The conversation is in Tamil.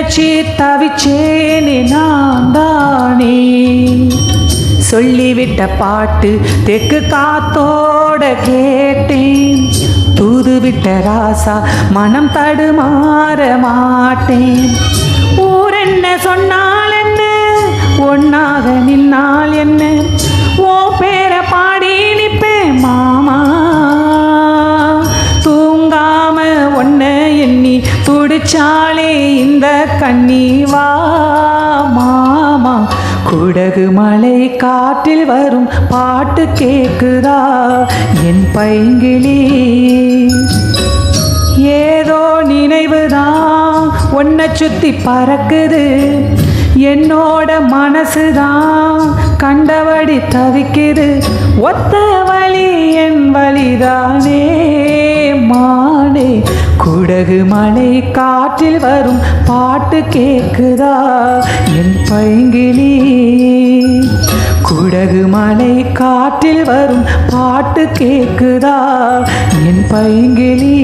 நினைச்சு தவிச்சேனே நான் தானே. சொல்லிவிட்ட பாட்டு தெற்கு காத்தோட கேட்டேன். தூதுவிட்ட ராசா மனம் தடுமாற மாட்டேன். ஊரென்ன சொன்னால் என்ன, ஒன்னாக நின்னால் என்ன, ஓ பேர பாடி நிப்பேன் மாமா. தூங்காம ஒன்ன எண்ணி துடிச்சாலே இந்த கண்ணீவா மாமா. குடகு மலை காற்றில் வரும் பாட்டு கேக்குதா என் பைங்கிளி. ஏதோ நினைவுதான் ஒன்ன சுத்தி பறக்குது. என்னோட மனசுதான் கண்டபடி தவிக்குது. ஒத்த வழி என் வழிதானே மானே. குடகு மலை காற்றில் வரும் பாட்டு கேக்குதா என் பைங்கிளி. குடகு மலை காற்றில் வரும் பாட்டு கேக்குதா என் பைங்கிளி.